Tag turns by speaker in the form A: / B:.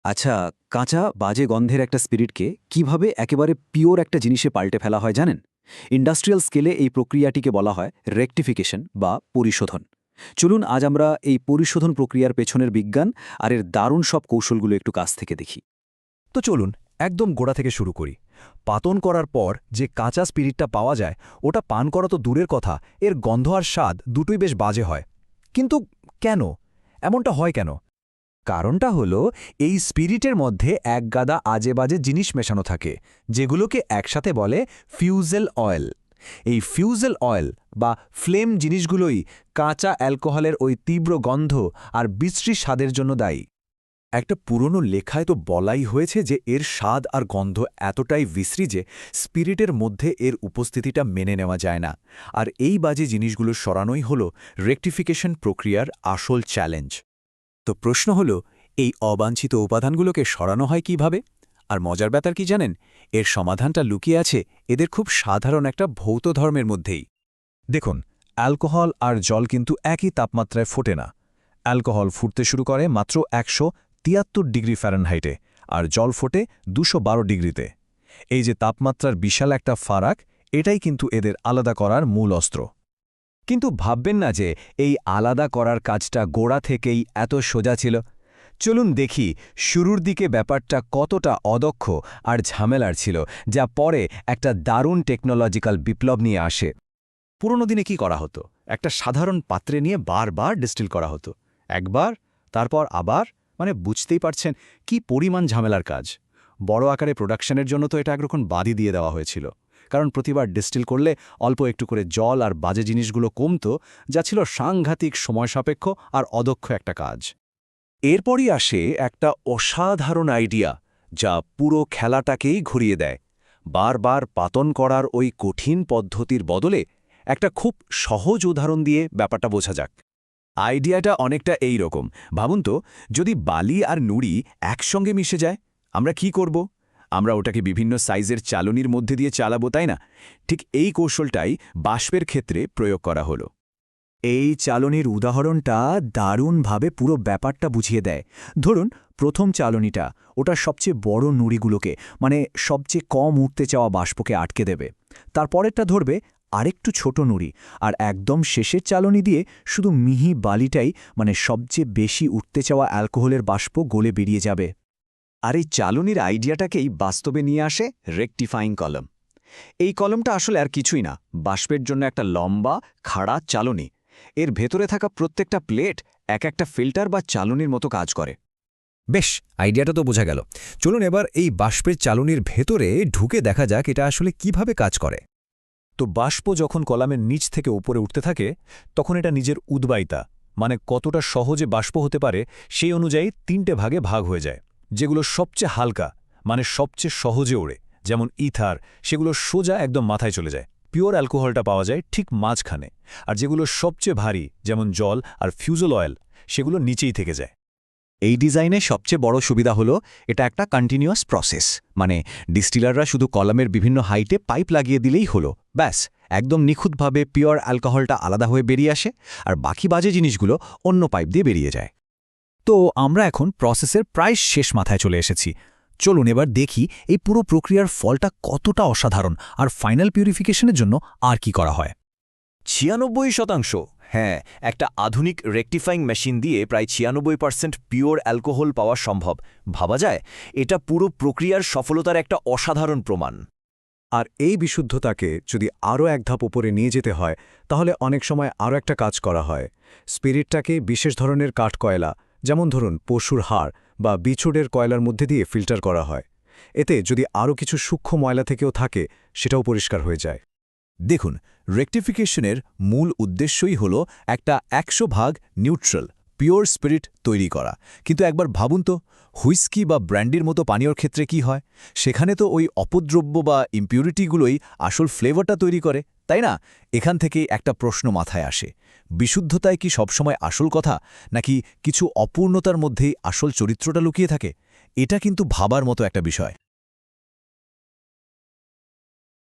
A: আচ্ছা, কাঁচা বাজে গন্ধের একটা স্পিরিটকে কিভাবে একেবারে পিওর একটা জিনিসে পাল্টে ফেলা হয় জানেন? ইন্ডাস্ট্রিয়াল স্কেলে এই প্রক্রিয়াটিকে বলা হয় রেকটিফিকেশন বা পরিশোধন। চলুন আজ আমরা এই পরিশোধন প্রক্রিয়ার পেছনের বিজ্ঞান আর এর দারুণ সব কৌশলগুলো একটু কাছ থেকে দেখি।
B: তো চলুন একদম গোড়া থেকে শুরু করি। পাতন করার পর যে কাঁচা স্পিরিটটা পাওয়া যায়, ওটা পান করা তো দূরের কথা, এর গন্ধ আর স্বাদ দুটোই বেশ বাজে হয়। কিন্তু কেন এমনটা হয় কেন? কারণটা হলো এই স্পিরিটের মধ্যে একগাদা আজেবাজে জিনিস মেশানো থাকে, যেগুলোকে একসাথে বলে ফিউজেল অয়েল। এই ফিউজেল অয়েল বা ফ্লেম জিনিসগুলোই কাঁচা অ্যালকোহলের ওই তীব্র গন্ধ আর বিশ্রী স্বাদের জন্য দায়ী। একটা পুরনো লেখায় তো বলাই হয়েছে যে এর স্বাদ আর গন্ধ এতটাই বিশ্রী যে স্পিরিটের মধ্যে এর উপস্থিতিটা মেনে নেওয়া যায় না। আর এই বাজে জিনিসগুলো সরানোই হল রেকটিফিকেশন প্রক্রিয়ার আসল চ্যালেঞ্জ। তো প্রশ্ন হল, এই অবাঞ্ছিত উপাদানগুলোকে সরানো হয় কিভাবে? আর মজার ব্যাপার কি জানেন? এর সমাধানটা লুকিয়ে আছে এদের খুব সাধারণ একটা ভৌত ধর্মের মধ্যেই। দেখুন, অ্যালকোহল আর জল কিন্তু একই তাপমাত্রায় ফোটে না। অ্যালকোহল ফুটতে শুরু করে মাত্র 173 ডিগ্রি ফ্যারেনহাইটে, আর জল ফোটে 212 ডিগ্রিতে। এই যে তাপমাত্রার বিশাল একটা ফারাক, এটাই কিন্তু এদের আলাদা করার মূল অস্ত্র। কিন্তু ভাববেন না যে এই আলাদা করার কাজটা গোড়া থেকেই এত সোজা ছিল। চলুন দেখি শুরুর দিকে ব্যাপারটা কতটা অদক্ষ আর ঝামেলার ছিল, যা পরে একটা দারুণ টেকনোলজিক্যাল বিপ্লব নিয়ে আসে। পুরনো দিনে কি করা হতো? একটা সাধারণ পাত্রে নিয়ে বারবার ডিস্টিল করা হতো। একবার, তারপর আবার, মানে বুঝতেই পারছেন কি পরিমাণ ঝামেলার কাজ। বড় আকারে প্রোডাকশনের জন্য তো এটা একরকম বাদই দিয়ে দেওয়া হয়েছিল, কারণ প্রতিবার ডিস্টিল করলে অল্প একটু করে জল আর বাজে জিনিসগুলো কমতো, যা ছিল সাংঘাতিক সময়সাপেক্ষ আর অদক্ষ একটা কাজ। এরপরই আসে একটা অসাধারণ আইডিয়া, যা পুরো খেলাটাকেই ঘুরিয়ে দেয়। বারবার পাতন করার ওই কঠিন পদ্ধতির বদলে একটা খুব সহজ উদাহরণ দিয়ে ব্যাপারটা বোঝা যাক। আইডিয়াটা অনেকটা এই রকম। ভাবুন তো, যদি বালি আর নুড়ি একসঙ্গে মিশে যায়, আমরা কি করব? আমরা ওটাকে বিভিন্ন সাইজের চালনির মধ্যে দিয়ে চালাবো, তাই না? ঠিক এই কৌশলটাই বাষ্পের ক্ষেত্রে প্রয়োগ করা হলো। এই চালনির উদাহরণটা দারুণভাবে পুরো ব্যাপারটা বুঝিয়ে দেয়। ধরুন, প্রথম চালনিটা ওটা সবচেয়ে বড় নুড়িগুলোকে, মানে সবচেয়ে কম উঠতে চাওয়া বাষ্পকে আটকে দেবে। তারপরেরটা ধরবে আরেকটু ছোট নুড়ি, আর একদম শেষের চালনি দিয়ে শুধু মিহি বালিটাই, মানে সবচেয়ে বেশি উঠতে চাওয়া অ্যালকোহলের বাষ্প গলে বেরিয়ে যাবে। আর এই চালনির আইডিয়াটাকেই বাস্তবে নিয়ে আসে রেকটিফাইং কলম। এই কলমটা আসলে আর কিছুই না, বাষ্পের জন্য একটা লম্বা খাড়া চালনি। এর ভেতরে থাকা প্রত্যেকটা প্লেট এক একটা ফিল্টার বা চালনির মতো কাজ করে। বেশ, আইডিয়াটা তো বোঝা গেল। চলুন এবার এই বাষ্পের চালনির ভেতরে ঢুকে দেখা যাক এটা আসলে কিভাবে কাজ করে। তো বাষ্প যখন কলামের নিচ থেকে উপরে উঠতে থাকে, তখন এটা নিজের উদ্বায়িতা, মানে কতটা সহজে বাষ্প হতে পারে সেই অনুযায়ী 3টে ভাগে ভাগ হয়ে যায়। যেগুলো সবচেয়ে হালকা, মানে সবচেয়ে সহজে ওড়ে, যেমন ইথার, সেগুলো সোজা একদম মাথায় চলে যায়। পিওর অ্যালকোহলটা পাওয়া যায় ঠিক মাঝখানে। আর যেগুলো সবচেয়ে ভারী, যেমন জল আর ফিউজেল অয়েল, সেগুলো নিচেই থেকে যায়। এই ডিজাইনের সবচেয়ে বড় সুবিধা হলো এটা একটা কন্টিনিউয়াস প্রসেস, মানে ডিস্টিলাররা শুধু কলামের বিভিন্ন হাইটে পাইপ লাগিয়ে দিলেই হলো, ব্যাস একদম নিখুঁতভাবে পিওর অ্যালকোহলটা আলাদা হয়ে বেরিয়ে আসে, আর বাকি বাজে জিনিসগুলো অন্য পাইপ দিয়ে বেরিয়ে যায়। তো আমরা এখন প্রসেসের প্রায় শেষ মাথায় চলে এসেছি। চলুন এবার দেখি এই পুরো প্রক্রিয়ার ফলটা কতটা অসাধারণ, আর ফাইনাল পিউরিফিকেশনের জন্য আর কি করা হয়।
C: ৯৬%। হ্যাঁ, একটা আধুনিক রেকটিফাইং মেশিন দিয়ে প্রায় ৯৬% পিওর অ্যালকোহল পাওয়া সম্ভব। ভাবা যায়, এটা পুরো প্রক্রিয়ার সফলতার একটা অসাধারণ প্রমাণ।
B: আর এই বিশুদ্ধতাকে যদি আরও এক ধাপ উপরে নিয়ে যেতে হয়, তাহলে অনেক সময় আরও একটা কাজ করা হয়। স্পিরিটটাকে বিশেষ ধরনের কাঠকয়লা, যেমন ধরুন পশুর হাড় বা বিছুডের কয়লার মধ্যে দিয়ে ফিল্টার করা হয়। এতে যদি আরও কিছু সূক্ষ্ম ময়লা থেকেও থাকে, সেটাও পরিষ্কার হয়ে যায়। দেখুন, রেকটিফিকেশনের মূল উদ্দেশ্যই হল একটা ১০০ নিউট্রাল পিওর স্পিরিট তৈরি করা। কিন্তু একবার ভাবুন তো, হুইস্কি বা ব্র্যান্ডির মতো পানীয়র ক্ষেত্রে কি হয়? সেখানে তো ওই অপদ্রব্য বা ইম্পিউরিটিগুলোই আসল ফ্লেভারটা তৈরি করে, তাই না? এখান থেকেই একটা প্রশ্ন মাথায় আসে, বিশুদ্ধতায় কি সবসময় আসল কথা, নাকি কিছু অপূর্ণতার মধ্যেই আসল চরিত্রটা লুকিয়ে থাকে? এটা কিন্তু ভাবার মতো একটা বিষয়।